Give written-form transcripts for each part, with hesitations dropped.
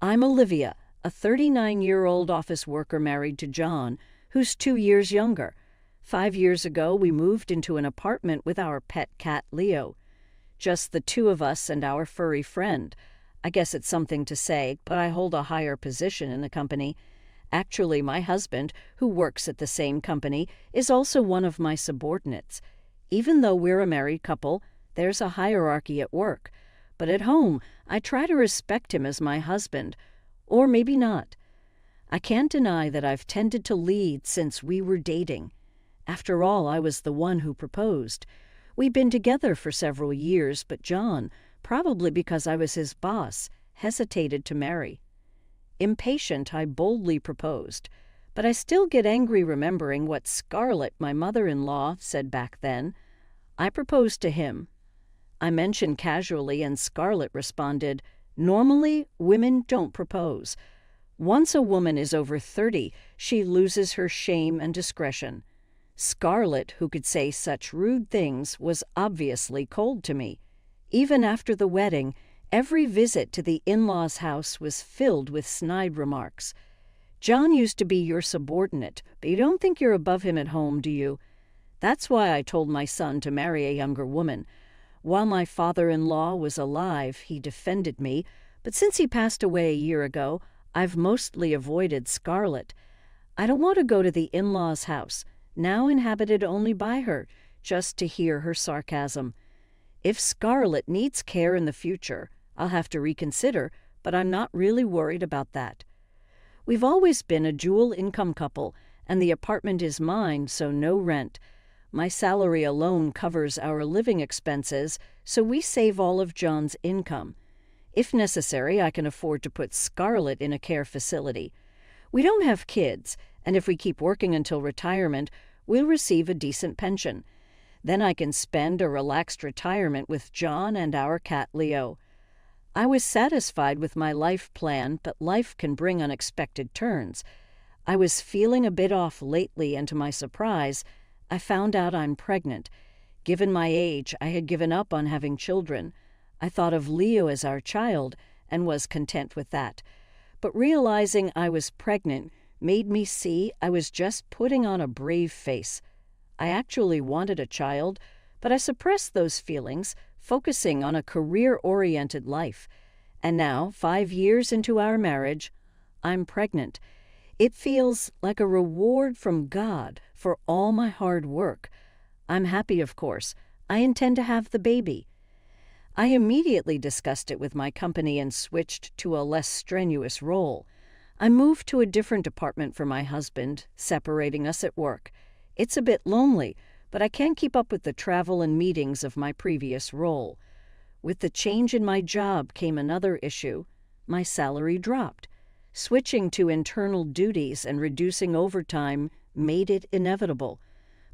I'm Olivia, a 39-year-old office worker married to John, who's 2 years younger. 5 years ago, we moved into an apartment with our pet cat, Leo. Just the two of us and our furry friend. I guess it's something to say, but I hold a higher position in the company. Actually, my husband, who works at the same company, is also one of my subordinates. Even though we're a married couple, there's a hierarchy at work. But at home, I try to respect him as my husband. Or maybe not. I can't deny that I've tended to lead since we were dating. After all, I was the one who proposed. We'd been together for several years, but John, probably because I was his boss, hesitated to marry. Impatient, I boldly proposed. But I still get angry remembering what Scarlett, my mother-in-law, said back then. I proposed to him. I mentioned casually, and Scarlett responded, "Normally, women don't propose. Once a woman is over 30, she loses her shame and discretion." Scarlett, who could say such rude things, was obviously cold to me. Even after the wedding, every visit to the in-laws' house was filled with snide remarks. "John used to be your subordinate, but you don't think you're above him at home, do you?" That's why I told my son to marry a younger woman. While my father-in-law was alive, he defended me, but since he passed away a year ago, I've mostly avoided Scarlett. I don't want to go to the in-laws' house, now inhabited only by her, just to hear her sarcasm. If Scarlett needs care in the future, I'll have to reconsider, but I'm not really worried about that. We've always been a dual-income couple, and the apartment is mine, so no rent. My salary alone covers our living expenses, so we save all of John's income. If necessary, I can afford to put Scarlett in a care facility. We don't have kids, and if we keep working until retirement, we'll receive a decent pension. Then I can spend a relaxed retirement with John and our cat Leo. I was satisfied with my life plan, but life can bring unexpected turns. I was feeling a bit off lately, and to my surprise, I found out I'm pregnant. Given my age, I had given up on having children. I thought of Leo as our child and was content with that. But realizing I was pregnant made me see I was just putting on a brave face. I actually wanted a child, but I suppressed those feelings, focusing on a career-oriented life. And now, 5 years into our marriage, I'm pregnant. It feels like a reward from God for all my hard work. I'm happy, of course. I intend to have the baby. I immediately discussed it with my company and switched to a less strenuous role. I moved to a different department for my husband, separating us at work. It's a bit lonely, but I can't keep up with the travel and meetings of my previous role. With the change in my job came another issue. My salary dropped. Switching to internal duties and reducing overtime made it inevitable.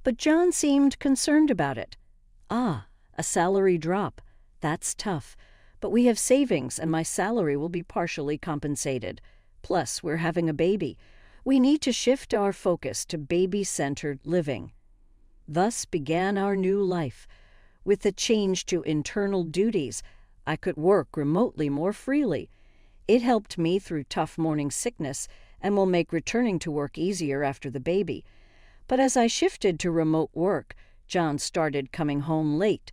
But John seemed concerned about it. A salary drop. That's tough. But we have savings and my salary will be partially compensated. Plus, we're having a baby. We need to shift our focus to baby-centered living. Thus began our new life. With the change to internal duties, I could work remotely more freely. It helped me through tough morning sickness and will make returning to work easier after the baby. But as I shifted to remote work, John started coming home late.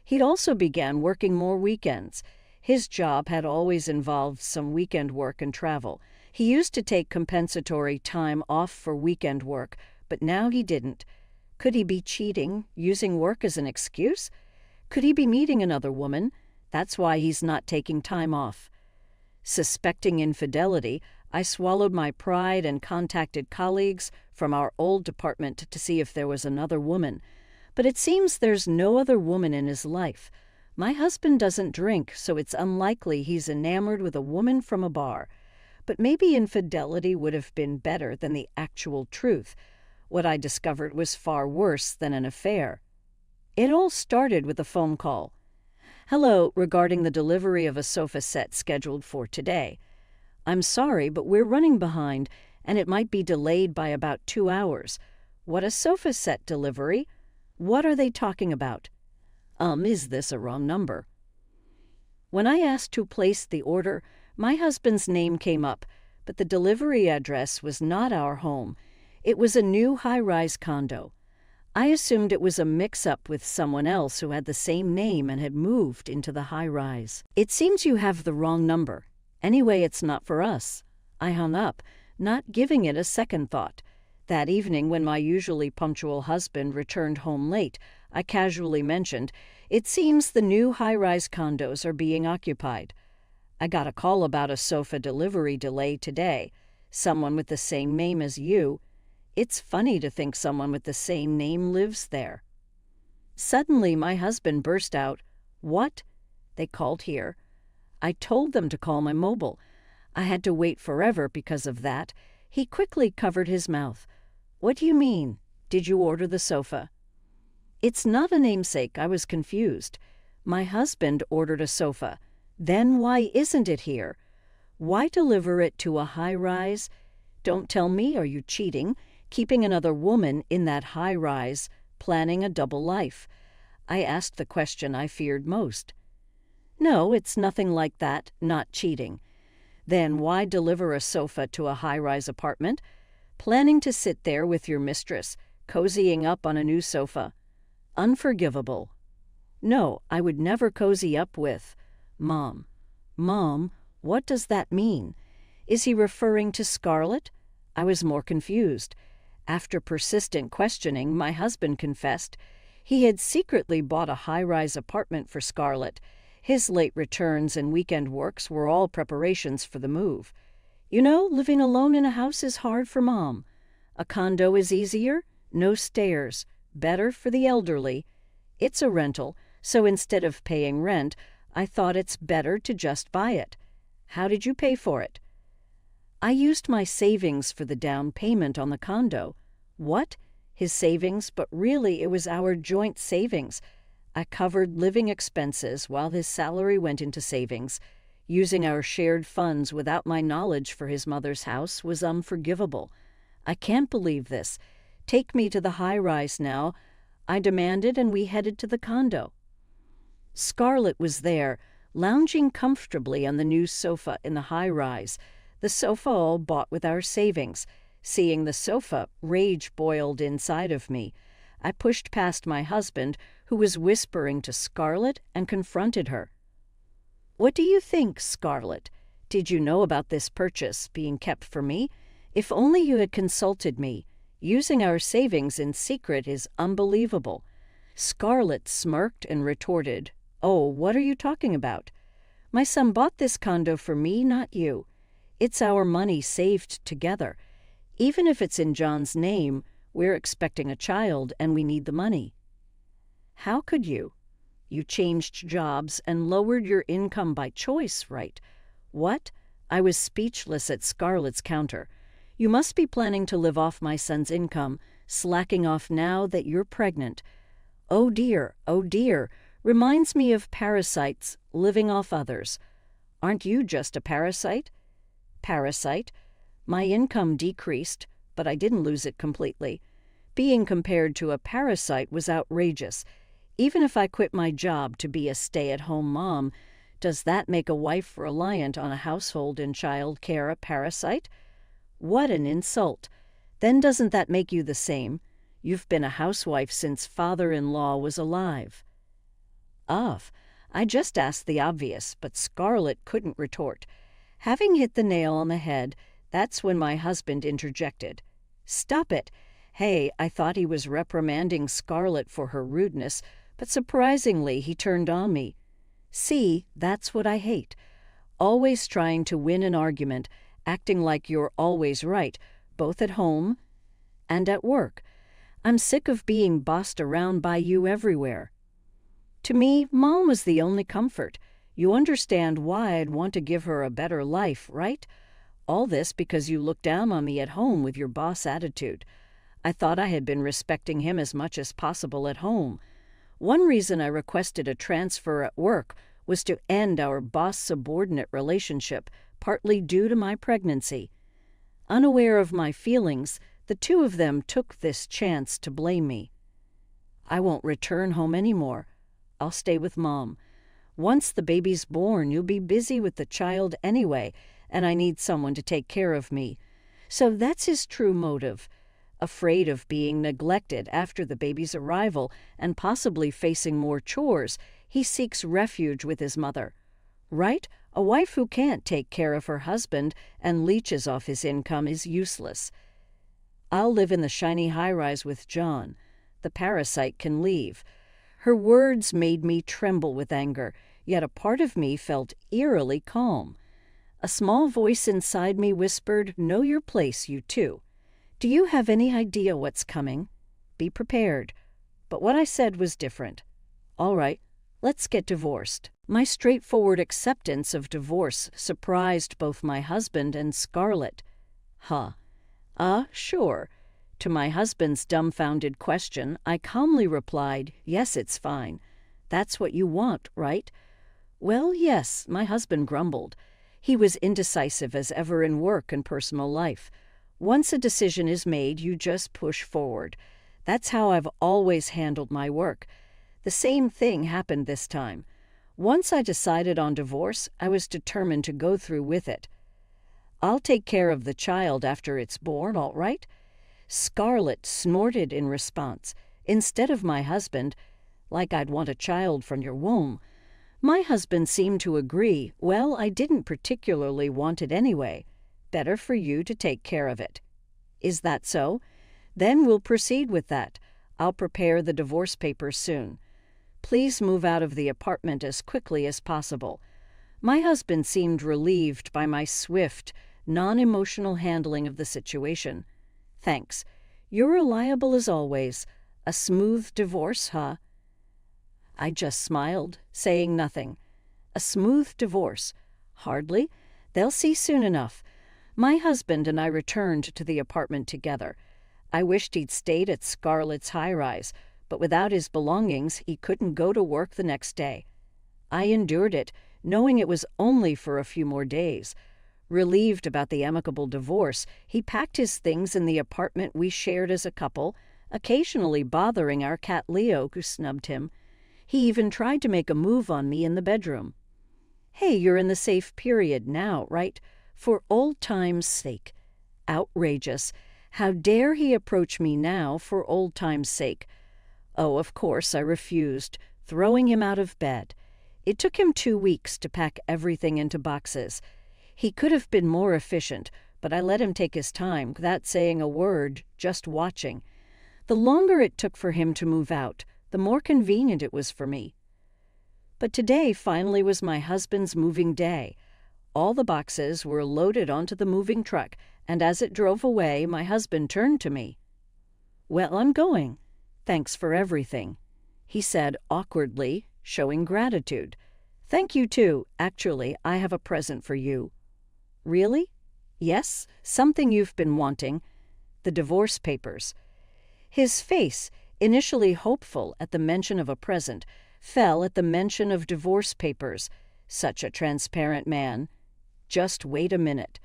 He'd also began working more weekends. His job had always involved some weekend work and travel. He used to take compensatory time off for weekend work, but now he didn't. Could he be cheating, using work as an excuse? Could he be meeting another woman? That's why he's not taking time off. Suspecting infidelity, I swallowed my pride and contacted colleagues from our old department to see if there was another woman. But it seems there's no other woman in his life. My husband doesn't drink, so it's unlikely he's enamored with a woman from a bar. But maybe infidelity would have been better than the actual truth. What I discovered was far worse than an affair. It all started with a phone call. "Hello, regarding the delivery of a sofa set scheduled for today. I'm sorry, but we're running behind, and it might be delayed by about 2 hours. What a sofa set delivery? What are they talking about? Is this a wrong number?" When I asked who placed the order, My husband's name came up, but the delivery address was not our home. It was a new high-rise condo. I assumed it was a mix-up with someone else who had the same name and had moved into the high-rise. It seems you have the wrong number. Anyway, it's not for us. I hung up, not giving it a second thought. That evening, when my usually punctual husband returned home late, I casually mentioned, "It seems the new high-rise condos are being occupied. I got a call about a sofa delivery delay today. Someone with the same name as you. It's funny to think someone with the same name lives there." Suddenly, my husband burst out, "What? They called here." I told them to call my mobile. I had to wait forever because of that. He quickly covered his mouth. "What do you mean? Did you order the sofa?" It's not a namesake. I was confused. My husband ordered a sofa. Then why isn't it here? Why deliver it to a high-rise? Don't tell me, are you cheating, keeping another woman in that high-rise, planning a double life? I asked the question I feared most. "No, it's nothing like that, not cheating." Then why deliver a sofa to a high-rise apartment? Planning to sit there with your mistress, cozying up on a new sofa. Unforgivable. No, I would never cozy up with Mom. Mom, what does that mean? Is he referring to Scarlett? I was more confused. After persistent questioning, my husband confessed he had secretly bought a high-rise apartment for Scarlett. His late returns and weekend works were all preparations for the move. You know, living alone in a house is hard for Mom. A condo is easier, no stairs, better for the elderly. It's a rental, so instead of paying rent, I thought it's better to just buy it. How did you pay for it? I used my savings for the down payment on the condo. What? His savings, but really it was our joint savings. I covered living expenses while his salary went into savings. Using our shared funds without my knowledge for his mother's house was unforgivable. I can't believe this. Take me to the high-rise now. I demanded, and we headed to the condo. Scarlett was there, lounging comfortably on the new sofa in the high-rise, the sofa all bought with our savings. Seeing the sofa, rage boiled inside of me. I pushed past my husband, who was whispering to Scarlett, and confronted her. "What do you think, Scarlett? Did you know about this purchase being kept for me? If only you had consulted me. Using our savings in secret is unbelievable." Scarlett smirked and retorted, "Oh, what are you talking about? My son bought this condo for me, not you. It's our money saved together. Even if it's in John's name, we're expecting a child and we need the money." "How could you? You changed jobs and lowered your income by choice, right?" "What?" I was speechless at Scarlett's counter. "You must be planning to live off my son's income, slacking off now that you're pregnant. Oh dear, reminds me of parasites living off others. Aren't you just a parasite?" "Parasite? My income decreased, but I didn't lose it completely. Being compared to a parasite was outrageous. Even if I quit my job to be a stay-at-home mom, does that make a wife reliant on a household and child care a parasite? What an insult. Then doesn't that make you the same? You've been a housewife since father-in-law was alive." I just asked the obvious, but Scarlett couldn't retort. Having hit the nail on the head, that's when my husband interjected. "Stop it. Hey, I thought he was reprimanding Scarlett for her rudeness, but surprisingly he turned on me. See, that's what I hate. Always trying to win an argument, acting like you're always right, both at home and at work. I'm sick of being bossed around by you everywhere. To me, Mom was the only comfort. You understand why I'd want to give her a better life, right? All this because you look down on me at home with your boss attitude. I thought I had been respecting him as much as possible at home. One reason I requested a transfer at work was to end our boss-subordinate relationship, partly due to my pregnancy. Unaware of my feelings, the two of them took this chance to blame me. I won't return home anymore. I'll stay with Mom. Once the baby's born, you'll be busy with the child anyway, and I need someone to take care of me. So that's his true motive. Afraid of being neglected after the baby's arrival and possibly facing more chores, he seeks refuge with his mother. Right? A wife who can't take care of her husband and leeches off his income is useless. I'll live in the shiny high-rise with John. The parasite can leave. Her words made me tremble with anger, yet a part of me felt eerily calm. A small voice inside me whispered, "Know your place, you two. Do you have any idea what's coming? Be prepared." But what I said was different. All right, let's get divorced. My straightforward acceptance of divorce surprised both my husband and Scarlett. Sure. To my husband's dumbfounded question, I calmly replied, "Yes, it's fine. That's what you want, right?" "Well, yes," my husband grumbled. He was indecisive as ever in work and personal life. Once a decision is made, you just push forward. That's how I've always handled my work. The same thing happened this time. Once I decided on divorce, I was determined to go through with it. "I'll take care of the child after it's born, all right?" Scarlett snorted in response, instead of my husband, "Like I'd want a child from your womb." My husband seemed to agree. "Well, I didn't particularly want it anyway. Better for you to take care of it." "Is that so? Then we'll proceed with that. I'll prepare the divorce papers soon. Please move out of the apartment as quickly as possible." My husband seemed relieved by my swift, non-emotional handling of the situation. "Thanks. You're reliable as always. A smooth divorce, huh?" I just smiled, saying nothing. A smooth divorce? Hardly. They'll see soon enough. My husband and I returned to the apartment together. I wished he'd stayed at Scarlett's high-rise, but without his belongings, he couldn't go to work the next day. I endured it, knowing it was only for a few more days. Relieved about the amicable divorce, he packed his things in the apartment we shared as a couple, occasionally bothering our cat Leo, who snubbed him. He even tried to make a move on me in the bedroom. "Hey, you're in the safe period now, right? For old time's sake." Outrageous. How dare he approach me now for old time's sake? Oh, of course, I refused, throwing him out of bed. It took him 2 weeks to pack everything into boxes. He could have been more efficient, but I let him take his time without saying a word, just watching. The longer it took for him to move out, the more convenient it was for me. But today finally was my husband's moving day. All the boxes were loaded onto the moving truck, and as it drove away, my husband turned to me. "Well, I'm going. Thanks for everything," he said awkwardly, showing gratitude. "Thank you, too. Actually, I have a present for you." "Really?" "Yes, something you've been wanting. The divorce papers." His face, initially hopeful at the mention of a present, fell at the mention of divorce papers. Such a transparent man. Just wait a minute.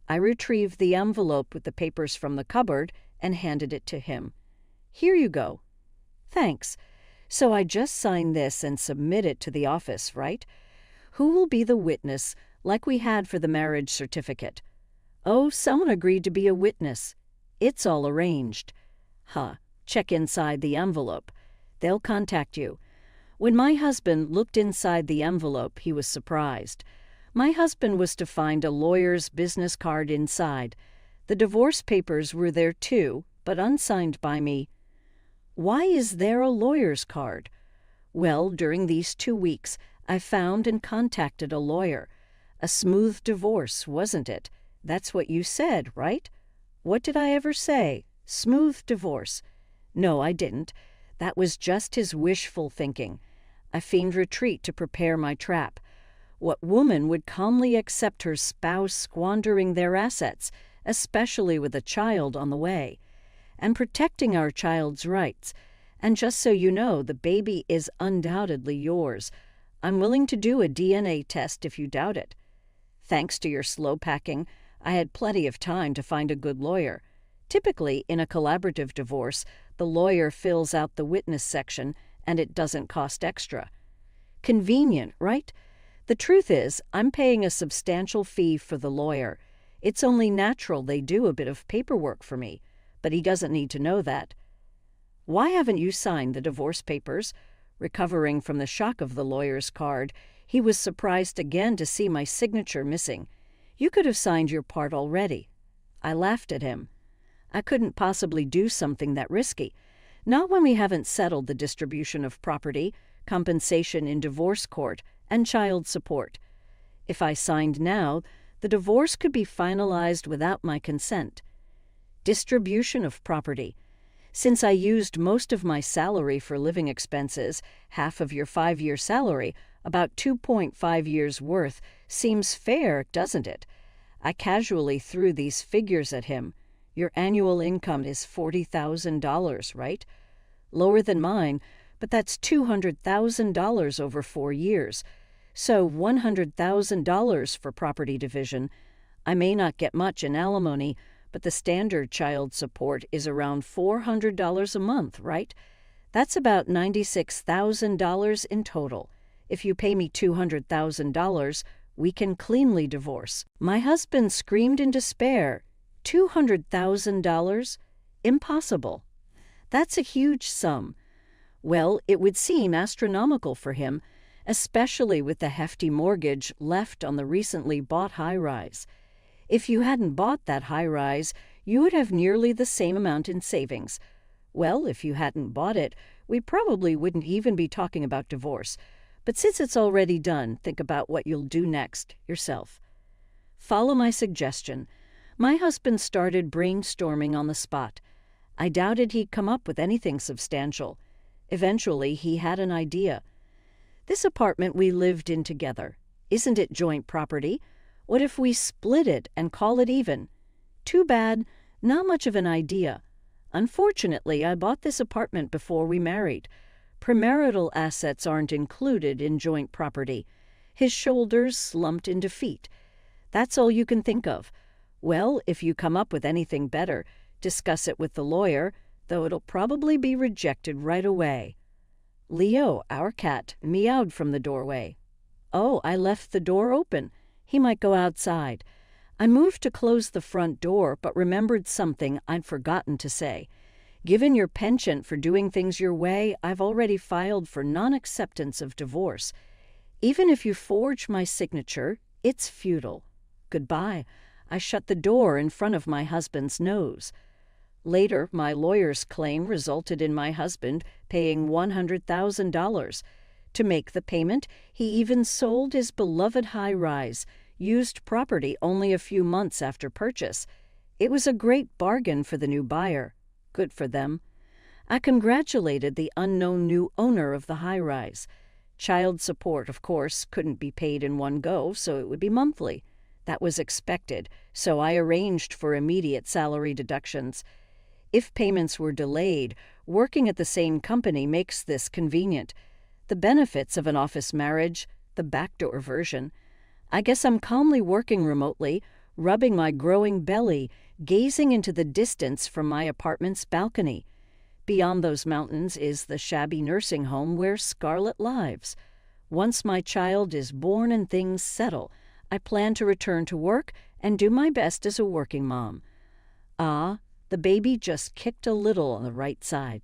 I retrieved the envelope with the papers from the cupboard and handed it to him. "Here you go." "Thanks. So I just sign this and submit it to the office, right? Who will be the witness, like we had for the marriage certificate?" "Oh, someone agreed to be a witness. It's all arranged." Check inside the envelope. They'll contact you." When my husband looked inside the envelope, he was surprised. My husband was to find a lawyer's business card inside. The divorce papers were there too, but unsigned by me. Why is there a lawyer's card? Well, during these 2 weeks, I found and contacted a lawyer. A smooth divorce, wasn't it? That's what you said, right? What did I ever say? Smooth divorce. No, I didn't. That was just his wishful thinking. I feigned retreat to prepare my trap. What woman would calmly accept her spouse squandering their assets, especially with a child on the way? And protecting our child's rights. And just so you know, the baby is undoubtedly yours. I'm willing to do a DNA test if you doubt it. Thanks to your slow packing, I had plenty of time to find a good lawyer. Typically, in a collaborative divorce, the lawyer fills out the witness section, and it doesn't cost extra. Convenient, right? The truth is, I'm paying a substantial fee for the lawyer. It's only natural they do a bit of paperwork for me, but he doesn't need to know that. Why haven't you signed the divorce papers? Recovering from the shock of the lawyer's card, he was surprised again to see my signature missing. You could have signed your part already. I laughed at him. I couldn't possibly do something that risky. Not when we haven't settled the distribution of property, compensation in divorce court, and child support. If I signed now, the divorce could be finalized without my consent. Distribution of property. Since I used most of my salary for living expenses, half of your 5-year salary, about 2.5 years' worth, seems fair, doesn't it? I casually threw these figures at him. Your annual income is $40,000, right? Lower than mine, but that's $200,000 over 4 years. So $100,000 for property division. I may not get much in alimony, but the standard child support is around $400 a month, right? That's about $96,000 in total. If you pay me $200,000, we can cleanly divorce. My husband screamed in despair. $200,000? Impossible. That's a huge sum. Well, it would seem astronomical for him, especially with the hefty mortgage left on the recently bought high-rise. If you hadn't bought that high-rise, you would have nearly the same amount in savings. Well, if you hadn't bought it, we probably wouldn't even be talking about divorce. But since it's already done, think about what you'll do next, yourself. Follow my suggestion. My husband started brainstorming on the spot. I doubted he'd come up with anything substantial. Eventually, he had an idea. This apartment we lived in together, isn't it joint property? What if we split it and call it even? Too bad, not much of an idea. Unfortunately, I bought this apartment before we married. Premarital assets aren't included in joint property. His shoulders slumped in defeat. That's all you can think of. Well, if you come up with anything better, discuss it with the lawyer, though it'll probably be rejected right away. Leo, our cat, meowed from the doorway. Oh, I left the door open. He might go outside. I moved to close the front door, but remembered something I'd forgotten to say. Given your penchant for doing things your way, I've already filed for non-acceptance of divorce. Even if you forge my signature, it's futile. Goodbye. I shut the door in front of my husband's nose. Later, my lawyer's claim resulted in my husband paying $100,000. To make the payment, he even sold his beloved high-rise, used property only a few months after purchase. It was a great bargain for the new buyer. Good for them. I congratulated the unknown new owner of the high-rise. Child support, of course, couldn't be paid in one go, so it would be monthly. That was expected, so I arranged for immediate salary deductions. If payments were delayed, working at the same company makes this convenient. The benefits of an office marriage, the backdoor version. I guess I'm calmly working remotely, rubbing my growing belly, gazing into the distance from my apartment's balcony. Beyond those mountains is the shabby nursing home where Scarlett lives. Once my child is born and things settle, I plan to return to work and do my best as a working mom. Ah, the baby just kicked a little on the right side.